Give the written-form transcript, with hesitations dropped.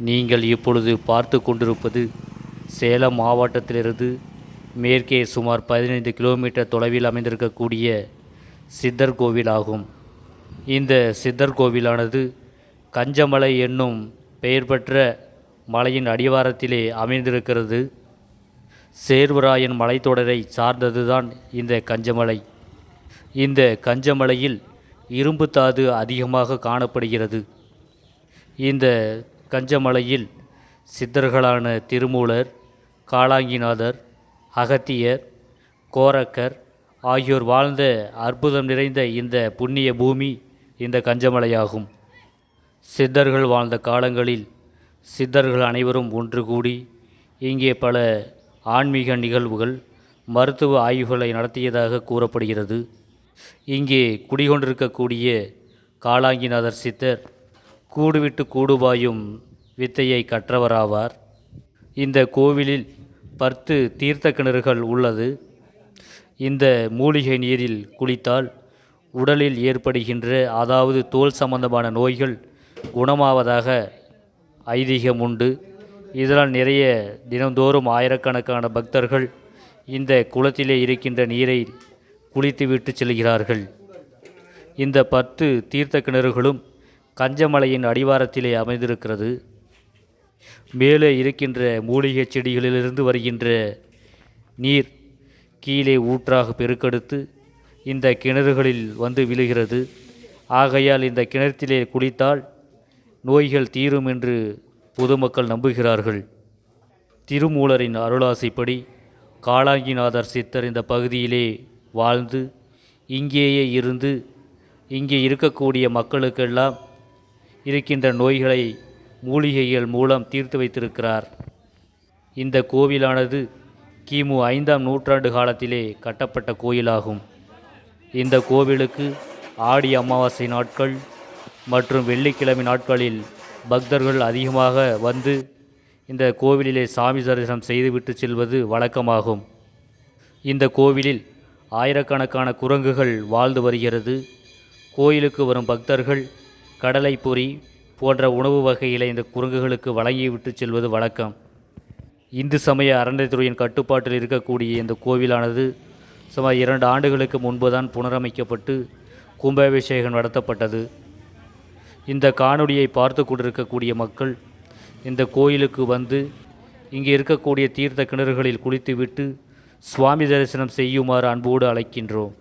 நீங்கள் இப்பொழுது பார்த்து கொண்டிருப்பது சேலம் மாவட்டத்திலிருந்து மேற்கே சுமார் 15 கிலோமீட்டர் தொலைவில் அமைந்திருக்கக்கூடிய சித்தர் கோவில் ஆகும். இந்த சித்தர் கோவிலானது கஞ்சமலை என்னும் பெயர் பெற்ற மலையின் அடிவாரத்திலே அமைந்திருக்கிறது. சேர்வராயன் மலைத்தொடரை சார்ந்ததுதான் இந்த கஞ்சமலை. இந்த கஞ்சமலையில் இரும்புத்தாது அதிகமாக காணப்படுகிறது. இந்த கஞ்சமலையில் சித்தர்களான திருமூலர், காலாங்கிநாதர், அகத்தியர், கோரக்கர் ஆகியோர் வாழ்ந்த அற்புதம் நிறைந்த இந்த புண்ணிய பூமி இந்த கஞ்சமலையாகும். சித்தர்கள் வாழ்ந்த காலங்களில் சித்தர்கள் அனைவரும் ஒன்று கூடி இங்கே பல ஆன்மீக நிகழ்வுகள், மருத்துவ ஆய்வுகளை நடத்தியதாக கூறப்படுகிறது. இங்கே குடிகொண்டிருக்கக்கூடிய காலாங்கிநாதர் சித்தர் கூடுவிட்டு கூடுபாயும் வித்தையை கற்றவராவார். இந்த கோவிலில் 10 தீர்த்த கிணறுகள் உள்ளது. இந்த மூலிகை நீரில் குளித்தால் உடலில் ஏற்படுகின்ற அதாவது தோல் சம்பந்தமான நோய்கள் குணமாவதாக ஐதீகம் உண்டு. இதனால் நிறைய தினந்தோறும் ஆயிரக்கணக்கான பக்தர்கள் இந்த குளத்திலே இருக்கின்ற நீரை குளித்துவிட்டு செல்கிறார்கள். இந்த 10 தீர்த்த கிணறுகளும் கஞ்சமலையின் அடிவாரத்திலே அமைந்திருக்கிறது. மேலே இருக்கின்ற மூலிகை செடிகளிலிருந்து வருகின்ற நீர் கீழே ஊற்றாக பெருக்கெடுத்து இந்த கிணறுகளில் வந்து விழுகிறது. ஆகையால் இந்த கிணற்றிலே குளித்தால் நோய்கள் தீரும் என்று பொதுமக்கள் நம்புகிறார்கள். திருமூலரின் அருளாசிப்படி காலாங்கிநாதர் சித்தர் இந்த பகுதியிலே வாழ்ந்து இங்கேயே இருந்து இங்கே இருக்கக்கூடிய மக்களுக்கெல்லாம் இருக்கின்ற நோய்களை மூலிகைகள் மூலம் தீர்த்து வைத்திருக்கிறார். இந்த கோவிலானது கிமு 5ஆம் நூற்றாண்டு காலத்திலே கட்டப்பட்ட கோயிலாகும். இந்த கோவிலுக்கு ஆடி அமாவாசை நாட்கள் மற்றும் வெள்ளிக்கிழமை நாட்களில் பக்தர்கள் அதிகமாக வந்து இந்த கோவிலிலே சாமி தரிசனம் செய்துவிட்டு செல்வது வழக்கமாகும். இந்த கோவிலில் ஆயிரக்கணக்கான குரங்குகள் வாழ்ந்து வருகிறது. கோயிலுக்கு வரும் பக்தர்கள் கடலை பொறி போன்ற உணவு வகைகளை இந்த குரங்குகளுக்கு வழங்கிவிட்டு செல்வது வழக்கம். இந்து சமய அறநிலையத்துறையின் கட்டுப்பாட்டில் இருக்கக்கூடிய இந்த கோவிலானது சுமார் 2 ஆண்டுகளுக்கு முன்புதான் புனரமைக்கப்பட்டு கும்பாபிஷேகம் நடத்தப்பட்டது. இந்த காணொளியை பார்த்து கொண்டிருக்கக்கூடிய மக்கள் இந்த கோயிலுக்கு வந்து இங்கே இருக்கக்கூடிய தீர்த்த கிணறுகளில் குளித்துவிட்டு சுவாமி தரிசனம் செய்யுமாறு அன்போடு அழைக்கின்றோம்.